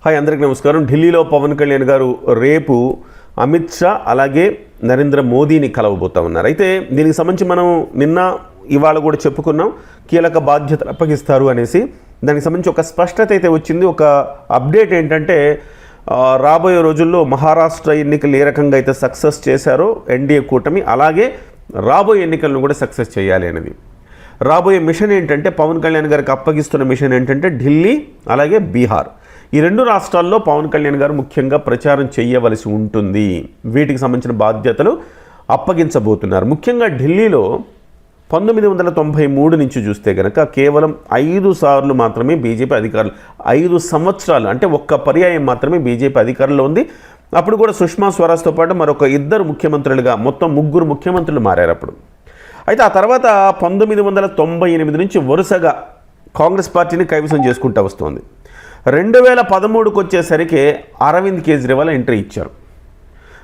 Hi అందరికీ నమస్కారం. ఢిల్లీలో పవన్ కళ్యాణ్ గారు రేపు అమిత్ షా అలాగే నరేంద్ర మోదీని కలవబోతా ఉన్నారు. అయితే దీనికి సంబంధించి మనం నిన్న ఇవాళ కూడా చెప్పుకున్నాం, కీలక బాధ్యతలు అప్పగిస్తారు అనేసి. దానికి సంబంధించి ఒక స్పష్టత అయితే వచ్చింది. ఒక అప్డేట్ ఏంటంటే రాబోయే రోజుల్లో మహారాష్ట్ర ఎన్నికలు ఏ రకంగా అయితే సక్సెస్ చేశారో ఎన్డీఏ కూటమి, అలాగే రాబోయే ఎన్నికలను కూడా సక్సెస్ చేయాలి అనేది. రాబోయే మిషన్ ఏంటంటే పవన్ కళ్యాణ్ గారికి అప్పగిస్తున్న మిషన్ ఏంటంటే ఢిల్లీ అలాగే బీహార్, ఈ రెండు రాష్ట్రాల్లో పవన్ కళ్యాణ్ గారు ముఖ్యంగా ప్రచారం చేయవలసి ఉంటుంది. వీటికి సంబంధించిన బాధ్యతలు అప్పగించబోతున్నారు. ముఖ్యంగా ఢిల్లీలో 1993 నుంచి చూస్తే కనుక కేవలం 5 సార్లు మాత్రమే బీజేపీ అధికారులు, 5 సంవత్సరాలు అంటే ఒక్క పర్యాయం మాత్రమే బీజేపీ అధికారంలో ఉంది. అప్పుడు కూడా సుష్మా స్వరాజ్తో పాటు మరొక 2 ముఖ్యమంత్రులుగా మొత్తం 3 ముఖ్యమంత్రులు మారారు అప్పుడు. అయితే ఆ తర్వాత 1998 నుంచి వరుసగా కాంగ్రెస్ పార్టీని కైవసం చేసుకుంటూ వస్తుంది. 2013కు వచ్చేసరికి అరవింద్ కేజ్రీవాల్ ఎంట్రీ ఇచ్చారు.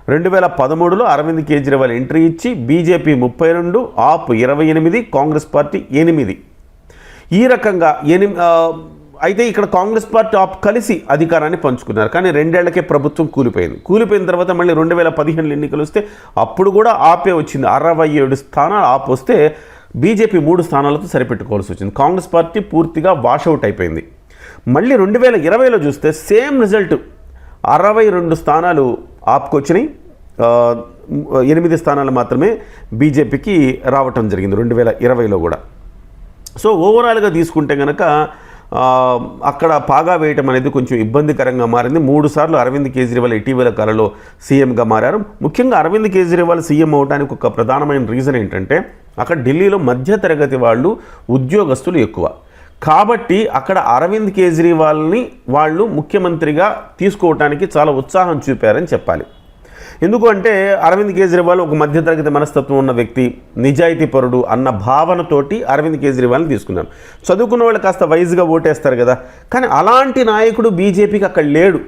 2013లో అరవింద్ కేజ్రీవాల్ ఎంట్రీ ఇచ్చి బీజేపీ 32, ఆప్ 28, కాంగ్రెస్ పార్టీ 8. ఈ రకంగా అయితే ఇక్కడ కాంగ్రెస్ పార్టీ ఆప్ కలిసి అధికారాన్ని పంచుకున్నారు. కానీ 2 ఏళ్లకే ప్రభుత్వం కూలిపోయిన తర్వాత మళ్ళీ 2015 ఎన్నికలు వస్తే అప్పుడు కూడా ఆపే వచ్చింది. 67 స్థానాలు ఆప్ వస్తే బీజేపీ 3 స్థానాలతో సరిపెట్టుకోవాల్సి వచ్చింది. కాంగ్రెస్ పార్టీ పూర్తిగా వాషౌట్ అయిపోయింది. మళ్ళీ 2020లో చూస్తే సేమ్ రిజల్ట్, 62 స్థానాలు ఆప్కి వచ్చినాయి, 8 స్థానాలు మాత్రమే బీజేపీకి రావటం జరిగింది 2020లో కూడా. సో ఓవరాల్గా తీసుకుంటే కనుక అక్కడ పాగా వేయటం అనేది కొంచెం ఇబ్బందికరంగా మారింది. 3 సార్లు అరవింద్ కేజ్రీవాల్ ఇటీవల కాలంలో సీఎంగా మారారు. ముఖ్యంగా అరవింద్ కేజ్రీవాల్ సీఎం అవడానికి ఒక ప్రధానమైన రీజన్ ఏంటంటే అక్కడ ఢిల్లీలో మధ్యతరగతి వాళ్ళు, ఉద్యోగస్తులు ఎక్కువ. కాబట్టి అక్కడ అరవింద్ కేజ్రీవాల్ని వాళ్ళు ముఖ్యమంత్రిగా తీసుకోవటానికి చాలా ఉత్సాహం చూపారని చెప్పాలి. ఎందుకు అంటే అరవింద్ కేజ్రీవాల్ ఒక మధ్యతరగతి మనస్తత్వం ఉన్న వ్యక్తి, నిజాయితీపరుడు అన్న భావనతోటి అరవింద్ కేజ్రీవాల్ని తీసుకున్నారు. చదువుకున్న వాళ్ళు కాస్త వైజ్గా ఓటేస్తారు కదా, కానీ అలాంటి నాయకుడు బీజేపీకి అక్కడ లేడు.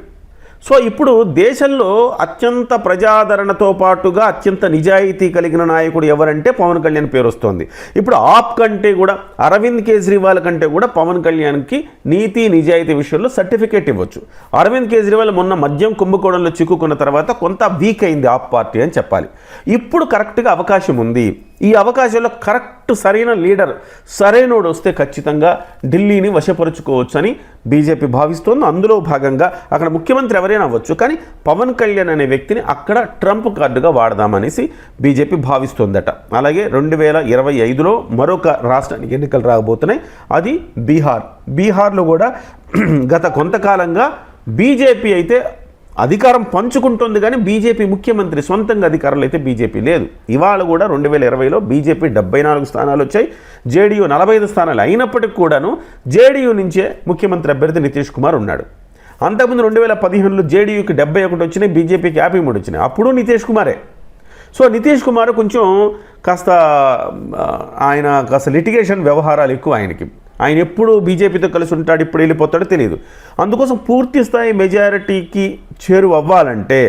సో ఇప్పుడు దేశంలో అత్యంత ప్రజాదరణతో పాటుగా అత్యంత నిజాయితీ కలిగిన నాయకుడు ఎవరంటే పవన్ కళ్యాణ్ పేరు వస్తోంది. ఇప్పుడు ఆప్ కంటే కూడా, అరవింద్ కేజ్రీవాల్ కంటే కూడా పవన్ కళ్యాణ్కి నీతి నిజాయితీ విషయంలో సర్టిఫికేట్ ఇవ్వచ్చు. అరవింద్ కేజ్రీవాల్ మొన్న మద్యం కుంభకోణంలో చిక్కుకున్న తర్వాత కొంత వీక్ అయింది ఆప్ పార్టీ అని చెప్పాలి. ఇప్పుడు కరెక్ట్గా అవకాశం ఉంది. ఈ అవకాశంలో కరెక్ట్ సరైన లీడర్, సరైనోడు వస్తే ఖచ్చితంగా ఢిల్లీని వశపరుచుకోవచ్చు అని బీజేపీ భావిస్తోంది. అందులో భాగంగా అక్కడ ముఖ్యమంత్రి ఎవరైనా అవ్వచ్చు, కానీ పవన్ కళ్యాణ్ అనే వ్యక్తిని అక్కడ ట్రంప్ కార్డుగా వాడదామనేసి బీజేపీ భావిస్తోందట. అలాగే 2025లో మరొక రాష్ట్రానికి ఎన్నికలు రాబోతున్నాయి, అది బీహార్లో కూడా గత కొంతకాలంగా బీజేపీ అయితే అధికారం పంచుకుంటుంది, కానీ బీజేపీ ముఖ్యమంత్రి సొంతంగా అధికారంలో అయితే బీజేపీ లేదు. ఇవాళ కూడా 2020లో బీజేపీ 74 స్థానాలు వచ్చాయి, జేడీయూ 45 స్థానాలు. అయినప్పటికీ కూడాను జేడీయూ నుంచే ముఖ్యమంత్రి అభ్యర్థి నితీష్ కుమార్ ఉన్నాడు. అంతకుముందు 2015లో జేడీయూకి 71 వచ్చినాయి, బీజేపీకి 53 వచ్చినాయి, అప్పుడు నితీష్ కుమారే. సో నితీష్ కుమార్ కొంచెం కాస్త లిటిగేషన్ వ్యవహారాలు ఎక్కువ ఆయనకి. ఆయన ఎప్పుడు బీజేపీతో కలిసి ఉంటాడు, ఇప్పుడు వెళ్ళిపోతాడో తెలియదు. అందుకోసం పూర్తి స్థాయి మెజారిటీకి చేరువవ్వాలంటే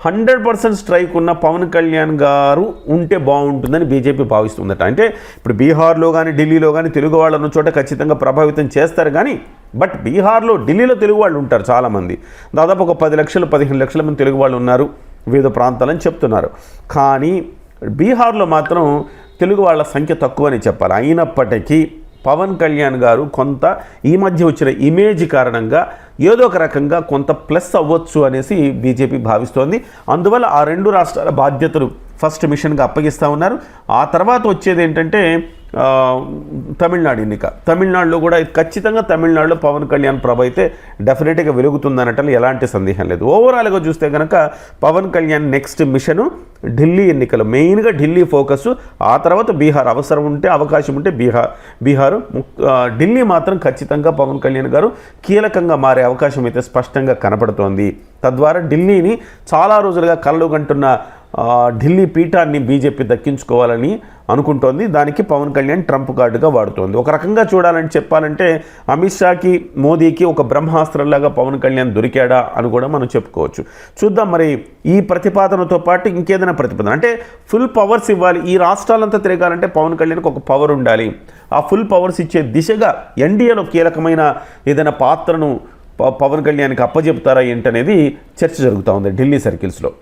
100% స్ట్రైక్ ఉన్న పవన్ కళ్యాణ్ గారు ఉంటే బాగుంటుందని బీజేపీ భావిస్తుందట. అంటే ఇప్పుడు బీహార్లో కానీ ఢిల్లీలో కానీ తెలుగు వాళ్ళు ఉన్న చోట ఖచ్చితంగా ప్రభావితం చేస్తారు. కానీ బట్ బీహార్లో, ఢిల్లీలో తెలుగు వాళ్ళు ఉంటారు చాలామంది, దాదాపు ఒక 10 లక్షలు 15 లక్షల మంది తెలుగు వాళ్ళు ఉన్నారు వివిధ ప్రాంతాలని చెప్తున్నారు. కానీ బీహార్లో మాత్రం తెలుగు వాళ్ళ సంఖ్య తక్కువని చెప్పాలి. అయినప్పటికీ పవన్ కళ్యాణ్ గారు కొంత ఈ మధ్య వచ్చిన ఇమేజ్ కారణంగా ఏదో ఒక రకంగా కొంత ప్లస్ అవ్వచ్చు అనేసి బీజేపీ భావిస్తోంది. అందువల్ల ఆ 2 రాష్ట్రాల బాధ్యతలు ఫస్ట్ మిషన్గా అప్పగిస్తూ ఉన్నారు. ఆ తర్వాత వచ్చేది ఏంటంటే తమిళనాడు ఎన్నిక. తమిళనాడులో కూడా ఖచ్చితంగా తమిళనాడులో పవన్ కళ్యాణ్ ప్రభ అయితే డెఫినెట్గా వెలుగుతుందనటం ఎలాంటి సందేహం లేదు. ఓవరాల్గా చూస్తే కనుక పవన్ కళ్యాణ్ నెక్స్ట్ మిషను ఢిల్లీ ఎన్నికలు, మెయిన్గా ఢిల్లీ ఫోకస్. ఆ తర్వాత బీహార్, అవసరం ఉంటే అవకాశం ఉంటే బీహారు. ఢిల్లీ మాత్రం ఖచ్చితంగా పవన్ కళ్యాణ్ గారు కీలకంగా మారే అవకాశం అయితే స్పష్టంగా కనపడుతోంది. తద్వారా ఢిల్లీని చాలా రోజులుగా కలలుగంటున్న ఢిల్లీ పీఠాన్ని బీజేపీ దక్కించుకోవాలని అనుకుంటోంది. దానికి పవన్ కళ్యాణ్ ట్రంప్ కార్డుగా వాడుతోంది. ఒక రకంగా చెప్పాలంటే అమిత్ షాకి, మోదీకి ఒక బ్రహ్మాస్త్రంలాగా పవన్ కళ్యాణ్ దొరికాడా అని కూడా మనం చెప్పుకోవచ్చు. చూద్దాం మరి ఈ ప్రతిపాదనతో పాటు ఇంకేదైనా ప్రతిపాదన, అంటే ఫుల్ పవర్స్ ఇవ్వాలి. ఈ రాష్ట్రాలంతా తిరగాలంటే పవన్ కళ్యాణ్కి ఒక పవర్ ఉండాలి. ఆ ఫుల్ పవర్స్ ఇచ్చే దిశగా ఎన్డీఏలో కీలకమైన ఏదైనా పాత్రను పవన్ కళ్యాణ్కి అప్పచెప్తారా ఏంటనేది చర్చ జరుగుతూ ఉంది ఢిల్లీ సర్కిల్స్లో.